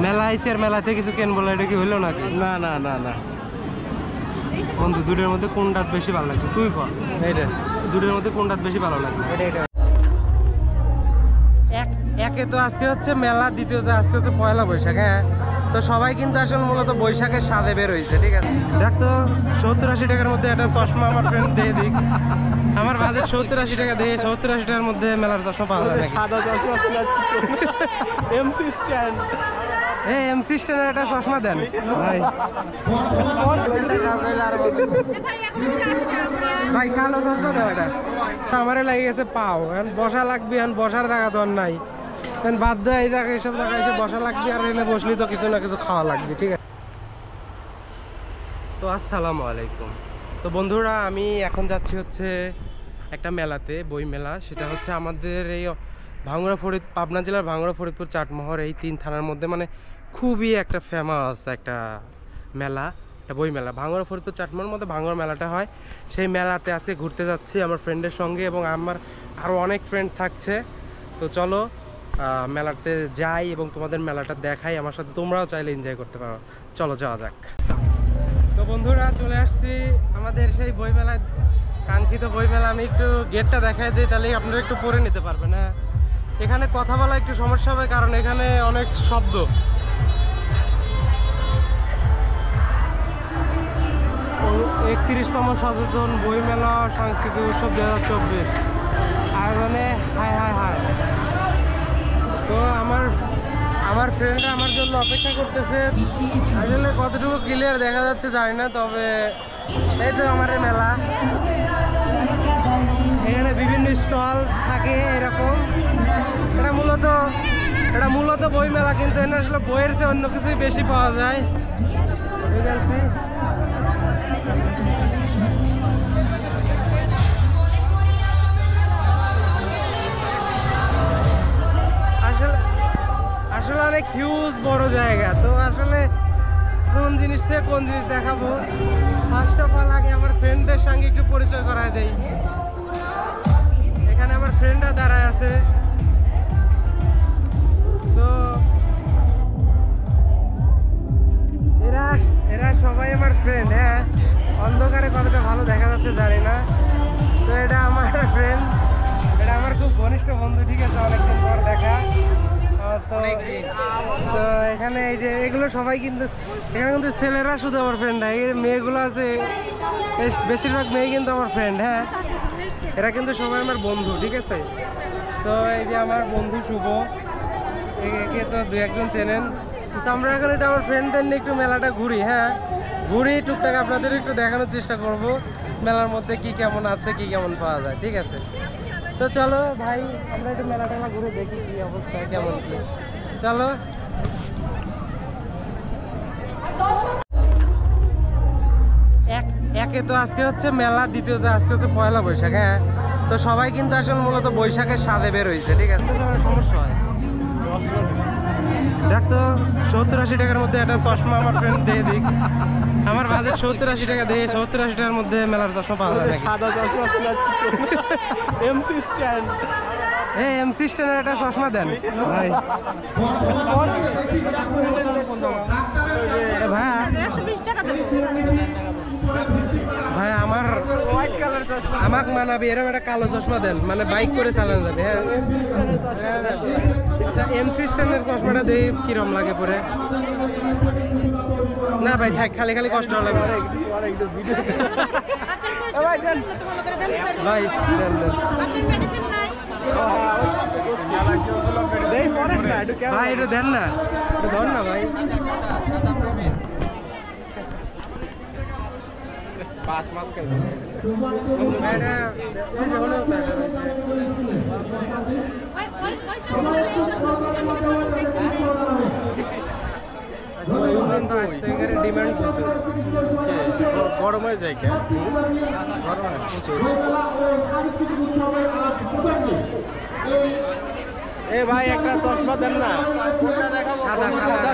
মেলা আইছে আর মেলাতে কিছু কেন বলে এটা কি হইলো নাকি? না না না না বন্ধু দুটোর মধ্যে কোনটা বেশি ভালো লাগছে তুই কর। এইটা দুটোর মধ্যে কোনটা বেশি ভালো লাগছে? একে তো আজকে হচ্ছে মেলা, দ্বিতীয়ত আজকে হচ্ছে পয়লা বৈশাখ। হ্যাঁ, তো সবাই কিন্তু আসলে মূলত বৈশাখের স্বাদে বের হয়েছে। ঠিক আছে, দেখ তো 70-80 টাকার মধ্যে একটা চশমা আমার ফ্রেন্ড দিয়ে দিক। আমার বাজেট 70-80 টাকা দিয়ে 70-80 টাকার মধ্যে মেলার চশমা পাওয়া যায় নাকি? সাদা চশমা এমসি স্ট্যান্ড। এই এমসি স্ট্যান্ডের একটা চশমা দেন ভাই। ভাই কালো চশমা দেও এটা। আমারে লাগে গেছে পাও, এখন বসা লাগবে, এখন বসার জায়গা তো আর নাই, এখন বাধ্য এই জায়গায় এইসব জায়গায় এসে বসা লাগবে, আর এনে বসলি তো কিছু না কিছু খাওয়া লাগবে। ঠিক আছে, তো আসসালামু আলাইকুম। তো বন্ধুরা, আমি এখন যাচ্ছি হচ্ছে একটা মেলাতে, বই মেলা। সেটা হচ্ছে আমাদের এই পাবনা জেলার ভাঙ্গুড়া, ফরিদপুর, চাটমোহর এই 3 থানার মধ্যে মানে খুবই একটা ফেমাস একটা মেলা, একটা বই মেলা। ভাঙ্গুড়া, ফরিদপুর, চাটমোহর মধ্যে ভাঙ্গুড়া মেলাটা হয়। সেই মেলাতে আজকে ঘুরতে যাচ্ছি আমার ফ্রেন্ডের সঙ্গে, এবং আমার আরও অনেক ফ্রেন্ড থাকছে। তো চলো মেলাতে যাই এবং তোমাদের মেলাটা দেখাই, আমার সাথে তোমরাও চাইলে এনজয় করতে পারো। চলো যাওয়া যাক। তো বন্ধুরা, চলে আসছি আমাদের সেই বই মেলায়, কাঙ্ক্ষিত বই মেলা। আমি একটু গেটটা দেখাই দিই, তাহলে আপনারা একটু পড়ে নিতে পারবেন। হ্যাঁ, এখানে কথা বলা একটু সমস্যা হবে, কারণ এখানে অনেক শব্দ। 31তম সচেতন বই মেলা সাংস্কৃতিক উৎসব 2024 আয়োজনে হাই হাই হাই। তো আমার ফ্রেন্ডরা আমার জন্য অপেক্ষা করতেছে। আসলে কতটুকু ক্লিয়ার দেখা যাচ্ছে জানি না, তবে এই তো আমার মেলা। এখানে বিভিন্ন স্টল থাকে এরকম। এটা মূলত বই মেলা, কিন্তু এখানে আসলে বইয়ের চেয়ে অন্য কিছুই বেশি পাওয়া যায়। ঠিক আছে, আসলে অনেক হিউজ বড় জায়গা। তো আসলে কোন জিনিস থেকে কোন জিনিস দেখাবো, ফার্স্ট অফ অল আগে আমার ফ্রেন্ডদের সঙ্গে একটু পরিচয় করায় দেই। এখানে আমার ফ্রেন্ডরা দাঁড়ায় আছে। তো এরা সবাই আমার ফ্রেন্ড। হ্যাঁ, অন্ধকারে কতটা ভালো দেখা যাচ্ছে জানি না। তো এটা আমার ফ্রেন্ড, এটা আমার খুব ঘনিষ্ঠ বন্ধু। ঠিক আছে, অনেকদিন পর দেখা। তো এখানে এই যে এগুলো সবাই কিন্তু, এখানে কিন্তু ছেলেরা শুধু আমার ফ্রেন্ড না, এই মেয়েগুলো আছে, বেশিরভাগ মেয়ে কিন্তু আমার ফ্রেন্ড। হ্যাঁ, এরা কিন্তু সবাই আমার বন্ধু। ঠিক আছে, তো এই যে আমার বন্ধু শুভ, একে তো 2-1 চেনেন। আমরা এখন এটা আমার ফ্রেন্ডদের নিয়ে একটু মেলাটা ঘুরি। হ্যাঁ, ঘুরি টুকটাক, আপনাদের একটু দেখানোর চেষ্টা করব মেলার মধ্যে কি কেমন আছে, কি কেমন পাওয়া যায়। ঠিক আছে, তো চলো ভাই, আমরা একটু মেলাটা ঘুরে দেখি কি অবস্থা, কেমন কি। চলো। একে তো আজকে হচ্ছে মেলা, দ্বিতীয়ত আজকে হচ্ছে পয়লা বৈশাখ। হ্যাঁ, তো সবাই কিন্তু আসলে মূলত বৈশাখের স্বাদে বের হয়েছে। ঠিক আছে, সমস্যা হয়। দেখ তো 70-80 টাকার মধ্যে একটা চশমা আমার ফ্রেন্ড দিয়ে দিক। আমার বাজেট 70-80 টাকা দিয়ে 70-80 টাকার মধ্যে মেলার চশমা পাওয়া যায় নাকি? সাদা চশমা এমসি স্ট্যান্ড। এই এমসি স্ট্যান্ডের একটা চশমা দেন ভাই। ভাই আমাকে মানাবি এরকম একটা কালো চশমা দেন, মানে বাইক করে চালানো যাবে। হ্যাঁ, আচ্ছা, এমসি স্ট্যান্ডের চশমাটা দিয়ে কিরম লাগে পরে? না ভাই থাক, খালি খালি কষ্ট লাগবে ভাই। দেন দেন ভাই, এটা দেন না, এটা ধর না ভাই। ডিমান্ড প্রচুর, গরম হয়ে যায় কেন? এ ভাই একটা চশমা দেন না। সাদা সাদা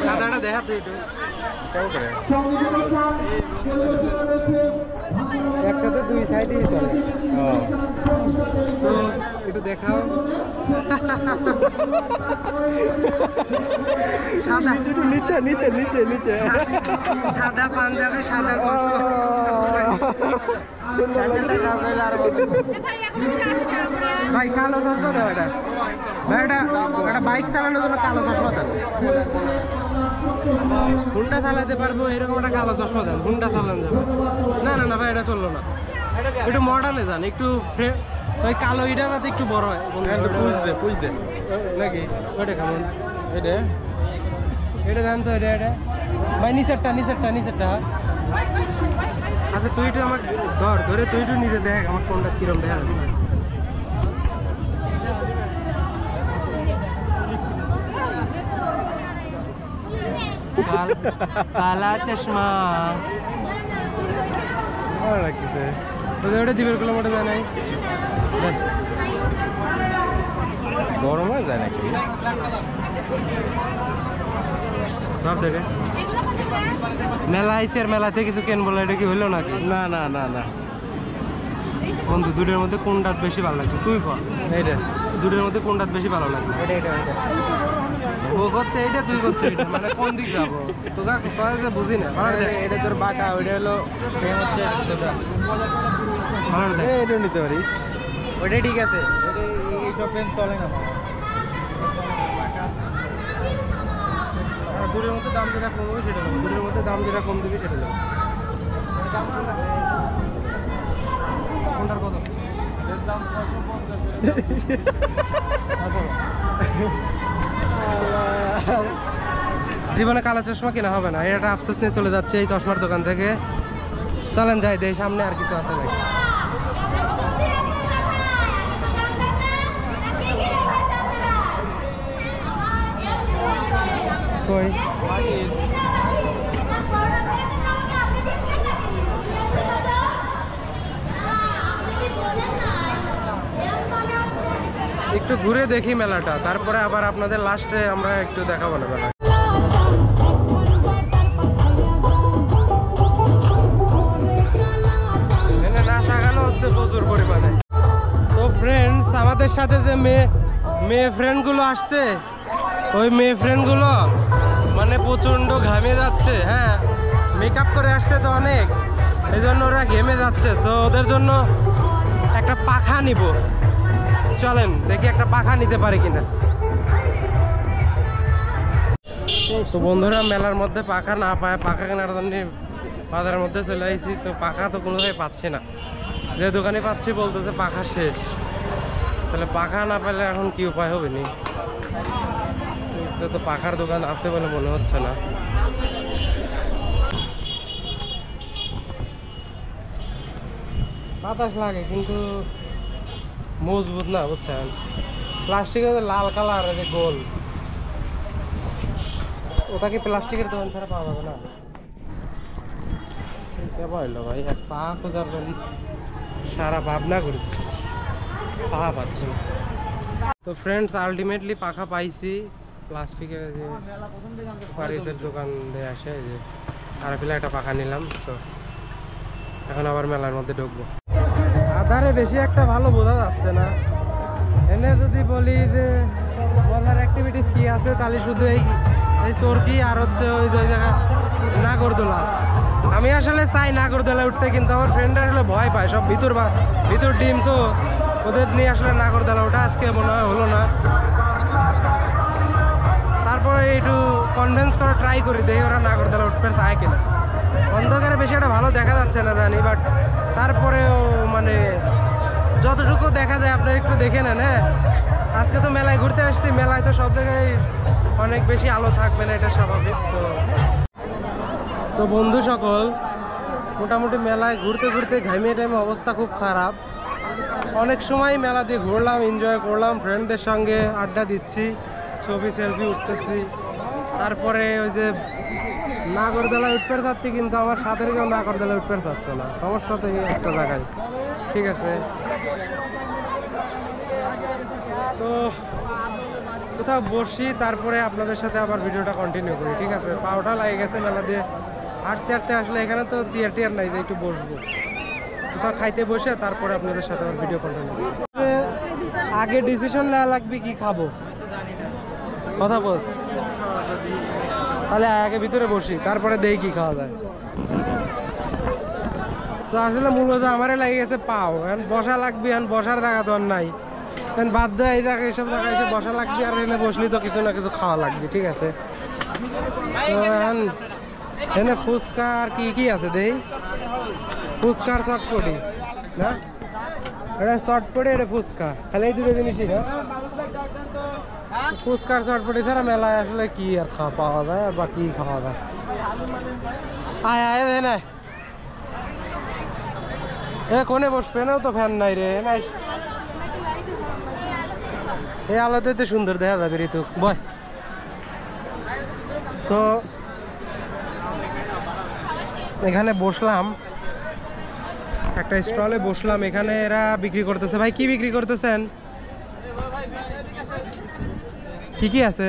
সাদাটা দেখা তো একটু একসাথে দুই সাইডেই চলে। তো একটু দেখাও। সাদা নিচে নিচে নিচে নিচে সাদা পাঞ্জাবি সাদা ভাই কালো চশমা দেও এটা ভাই এটা বাইক চালানোর জন্য কালো চশমা দেন হুন্ডা চালাতে পারবো এরকম একটা কালো চশমা দেন হুন্ডা চালানো যাবে না না না ভাই এটা চললো না একটু মডার্নে যান একটু ওই কালো ইটা যাতে একটু বড় হয় পুষদে নাকি ওটা কেমন এটা এটা জান তো এটা এটা ভাই নিচেরটা নিচেরটা নিচেরটা আচ্ছা তুই একটু আমাকে ধরে তুই একটু নিজে দেখ আমার কোনটা কিরম দেখা যাবে কালা চশমা ভালো লাগতেছে ওটা দিবের গুলো মোটে যায় নাই গরম হয়ে যায় নাকি ধর থেকে মেলা আইসি আর মেলাতে কিছু কেন বলে এটা কি হইলো নাকি না না না না বন্ধু দুটোর মধ্যে কোনটা বেশি ভালো লাগছে তুই কর এইটা দুটোর মধ্যে কোনটা বেশি ভালো লাগছে ও করছে এইটা তুই করছে এইটা মানে কোন দিক যাবো তোকে বুঝি না এটা তোর বাঁকা ওইটা হলো ভালো দেখ এইটা নিতে পারিস ওইটা ঠিক আছে এইসব পেন চলে না দূরের মধ্যে দাম যেটা কমবে সেটা দেবো দূরের মধ্যে দাম যেটা কম দিবি সেটা দেবো কোনটার কত দাম 650 জীবনে কালো চশমা কেনা হবে না এটা আফসোস নিয়ে চলে যাচ্ছে এই চশমার দোকান থেকে চলেন যাই দেই সামনে আর কিছু আছে নাকি কই একটু ঘুরে দেখি মেলাটা তারপরে আবার আপনাদের লাস্টে আমরা একটু দেখাবো না মেলা নাচ গানো হচ্ছে প্রচুর পরিমাণে তো ফ্রেন্ডস আমাদের সাথে যে মেয়ে ফ্রেন্ডগুলো আসছে ওই মেয়ে ফ্রেন্ডগুলো মানে প্রচণ্ড ঘামে যাচ্ছে হ্যাঁ মেকআপ করে আসছে তো অনেক এই জন্য ওরা ঘেমে যাচ্ছে তো ওদের জন্য একটা পাখা নিব চলেন দেখি একটা পাখা নিতে পারি কিনা তো বন্ধুরা মেলার মধ্যে পাখা না পায় পাখা কেনার জন্য বাজারের মধ্যে চলে আসছি তো পাখা তো কোনো জায়গায় পাচ্ছি না যে দোকানে পাচ্ছি বলতেছে পাখা শেষ তাহলে পাখা না পেলে এখন কি উপায় হবে নি তো পাখার দোকান আছে বলে মনে হচ্ছে না বাতাস লাগে কিন্তু মজবুত না বুঝছেন প্লাস্টিকের লাল কালার যে গোল ওটা কি প্লাস্টিকের দোকান ছাড়া পাওয়া যাবে না পাইলো ভাই এক পা খোঁজার জন্য সারা ভাবনা করি পাখা পাচ্ছি তো ফ্রেন্ডস আলটিমেটলি পাখা পাইছি প্লাস্টিকের যে ফার্নিচার দোকান দিয়ে আসে যে আর ফেলে একটা পাখা নিলাম তো এখন আবার মেলার মধ্যে ঢুকবো আধারে বেশি একটা ভালো বোঝা যাচ্ছে না এনে যদি বলি যে বলার অ্যাক্টিভিটিস কি আছে তাহলে শুধু এই চরকি আর হচ্ছে ওই যে জায়গায় নাগরদোলা আমি আসলে চাই নাগরদোলায় উঠতে কিন্তু আমার ফ্রেন্ডরা আসলে ভয় পায় সব ভিতর ডিম তো ওদের নিয়ে আসলে নাগরদোলা ওঠা আজকে মনে হয় হলো না তারপরে একটু কনভিন্স করা ট্রাই করি দেখি ওরা নাগরদোলা উঠতে চায় কিনা অন্ধকারে বেশি একটা ভালো দেখা যাচ্ছে না জানি বাট তারপরেও মানে যতটুকু দেখা যায় আপনারা একটু দেখে নেন হ্যাঁ আজকে তো মেলায় ঘুরতে আসছি মেলায় তো সব জায়গায় অনেক বেশি আলো থাকবে না এটা স্বাভাবিক তো বন্ধু সকল মোটামুটি মেলায় ঘুরতে ঘুরতে ঘামিয়ে টাইমে অবস্থা খুব খারাপ অনেক সময় মেলা দিয়ে ঘুরলাম এনজয় করলাম ফ্রেন্ডদের সঙ্গে আড্ডা দিচ্ছি ছবি সেলফি উঠতেছি তারপরে ওই যে নাগরদোলায় উঠতে যাচ্ছি কিন্তু আমার সাথে কেউ নাগরদোলায় উঠতে যাচ্ছে না সমস্যা তো একটা জায়গায় ঠিক আছে তো কোথাও বসি, তারপরে আপনাদের সাথে আবার ভিডিওটা কন্টিনিউ করি, ঠিক আছে? পাওটা লাগে গেছে মেলা দিয়ে হাঁটতে হাঁটতে, আসলে এখানে তো চেয়ার টিয়ার নাই যে একটু বসবো, কোথাও খাইতে বসে তারপরে আপনাদের সাথে আবার ভিডিও কন্টিনিউ করি। আগে ডিসিশন নেওয়া লাগবে কি খাবো, কথা বল। তাহলে আগে ভিতরে বসি, তারপরে দেখি কি খাওয়া যায়। তো আসলে মূলত আমারে লাগে গেছে পাও, এখন বসা লাগবে, এখন বসার জায়গা তো আর নাই, এখন বাধ্য এই জায়গায় এইসব জায়গায় এসে বসা লাগবে, আর এনে বসলি তো কিছু না কিছু খাওয়া লাগবে, ঠিক আছে? তো এখন এনে ফুচকা আর কি কি আছে দেখি, ফুচকার চটপটি না, এটা চটপটি, এটা ফুচকা, খালি এই দুটো জিনিসই না। ফুচকার চটপটি ছাড়া মেলায় আসলে কি আর খাওয়া পাওয়া যায়, আর বা কি খাওয়া যায়? আয় আয় না, এ কোনে বসবে না তো, ফ্যান নাই রে নাই, এই আলোতে তো সুন্দর দেখা যাবে ঋতু বয়। সো এখানে বসলাম, একটা স্টলে বসলাম, এখানে এরা বিক্রি করতেছে। ভাই কি বিক্রি করতেছেন, কি কি আছে?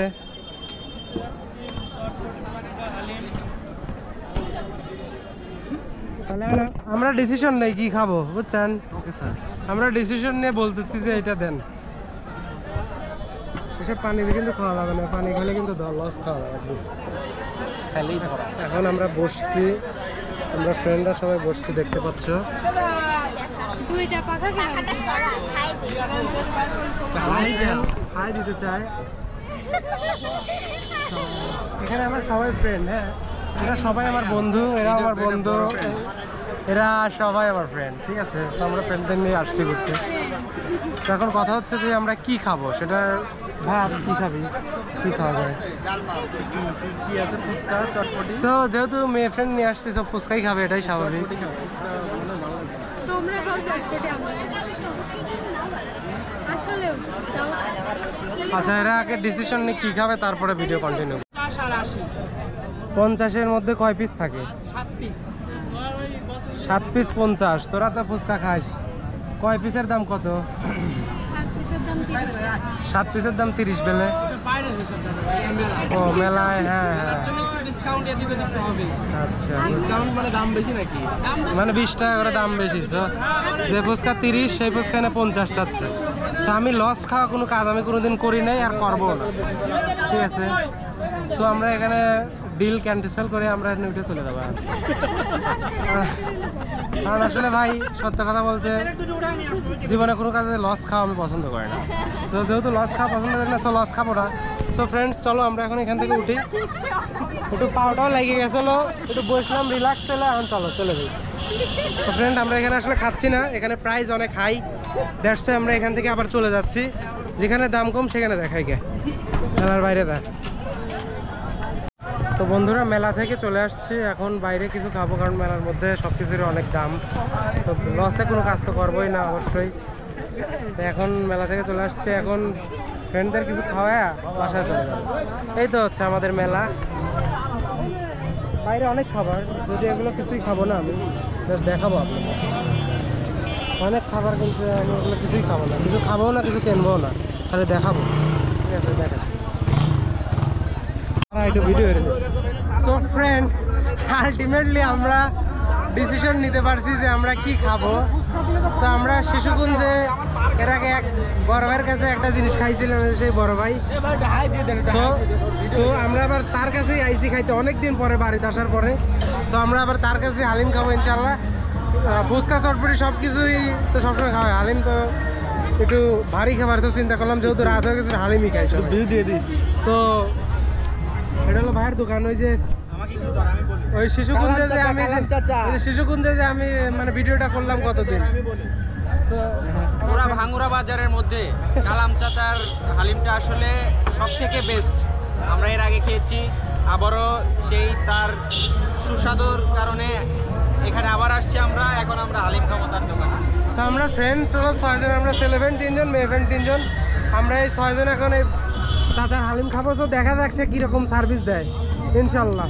তাহলে আমরা ডিসিশন নেই কি খাবো, বুঝছেন? আমরা ডিসিশন নিয়ে বলতেছি যে এটা দেন। এসব পানি দিয়ে কিন্তু খাওয়া যাবে না, পানি খেলে কিন্তু লস খাওয়া যাবে। এখন আমরা বসছি, আমরা ফ্রেন্ডরা সবাই বসছি, দেখতে পাচ্ছ। হাই দিতে চাই, এখানে আমরা সবাই ফ্রেন্ড, হ্যাঁ এরা সবাই আমার বন্ধু, এরা আমার বন্ধু, এরা সবাই আমার ফ্রেন্ড, ঠিক আছে? তো আমরা ফ্রেন্ডদের নিয়ে আসছি ঘুরতে। তো এখন কথা হচ্ছে যে আমরা কি খাবো, সেটা ভাব, কি খাবি, কি খাওয়া যায়? তো যেহেতু মেয়ে ফ্রেন্ড নিয়ে আসছি, সব ফুচকাই খাবে, এটাই স্বাভাবিক। আচ্ছা, এরা আগে ডিসিশন নিয়ে কি খাবে, তারপরে ভিডিও কন্টিনিউ। 50-এর মধ্যে কয় পিস থাকে? 7 পিস। 7 পিস 50। তোরা তো ফুচকা খাস, কয় পিসের দাম কত? 7 পিসের দাম 30 বেলে। ও মেলায়, হ্যাঁ হ্যাঁ, আচ্ছা, মানে 20 টাকা করে দাম বেশি। তো যে ফুচকা 30, সেই ফুচকা এনে 50 চাচ্ছে। তো আমি লস খাওয়া কোনো কাজ আমি কোনোদিন করি নাই, আর করবো না, ঠিক আছে? সো আমরা এখানে ডিল ক্যান্সেল করে আমরা উঠে চলে যাবো। কারণ আসলে ভাই সত্য কথা বলতে জীবনে কোনো কাজে লস খাওয়া আমি পছন্দ করি না। সো যেহেতু লস খাওয়া পছন্দ করি না, সো লস খাবো না। সো ফ্রেন্ডস, চলো আমরা এখন এখান থেকে উঠি। একটু পাওয়াটাও লেগে গেছিলো, একটু বসলাম, রিল্যাক্স পেলে, এখন চলো চলে যাই। তো ফ্রেন্ড, আমরা এখানে আসলে খাচ্ছি না, এখানে প্রাইস অনেক হাই, দ্যাটস আমরা এখান থেকে আবার চলে যাচ্ছি। যেখানে দাম কম সেখানে দেখাই গে, মেলার বাইরে দেখ। তো বন্ধুরা, মেলা থেকে চলে আসছি, এখন বাইরে কিছু খাবো, কারণ মেলার মধ্যে সব কিছুরই অনেক দাম। তো লসে কোনো কাজ তো করবোই না অবশ্যই। তো এখন মেলা থেকে চলে আসছে, এখন ফ্রেন্ডদের কিছু খাওয়ায় বাসায় চলে যাবো। এই তো হচ্ছে আমাদের মেলা, বাইরে অনেক খাবার, যদি এগুলো কিছুই খাবো না, আমি জাস্ট দেখাবো আপনাকে অনেক খাবার, কিন্তু আমি এগুলো কিছুই খাবো না, কিছু খাবো না, কিছু কিনবো না, খালি দেখাবো, ঠিক আছে? দেখা একটু ভিডিও। সো ফ্রেন্ড, আলটিমেটলি আমরা ডিসিশন নিতে পারছি যে আমরা কি খাবো। সো আমরা শিশুকুঞ্জে এর আগে এক বড় ভাইয়ের কাছে একটা জিনিস খাইছিলাম, সেই বড় ভাই। সো আমরা আবার তার কাছেই আইসি খাইতে, অনেকদিন পরে বাড়িতে আসার পরে। সো আমরা আবার তার কাছে হালিম খাবো ইনশাল্লাহ। ফুচকা চটপটি সব কিছুই তো সবসময় খাওয়া হয়, হালিম তো একটু ভারী খাবার, তো চিন্তা করলাম যেহেতু রাত হয়ে গেছে হালিমই খাই, বিল দিয়ে দিস। সো এটা হলো ভাইয়ের দোকান, ওই যে ওই শিশুকুঞ্জে যে আমি মানে ভিডিওটা করলাম কতদিন, পুরা ভাঙ্গুরা বাজারের মধ্যে কালাম চাচার হালিমটা আসলে সব থেকে বেস্ট। আমরা এর আগে খেয়েছি, আবারও সেই তার সুস্বাদুর কারণে এখানে আবার আসছি আমরা। এখন আমরা হালিম খাবো তার দোকানে। আমরা ফ্রেন্ড টোটাল 6 জন, আমরা ছেলে ফ্রেন্ড 3 জন, মেয়ে ফ্রেন্ড 3 জন। আমরা এই 6 জন এখন এই চাচার হালিম খাবো। তো দেখা যাক সে কীরকম সার্ভিস দেয়, ইনশাল্লাহ।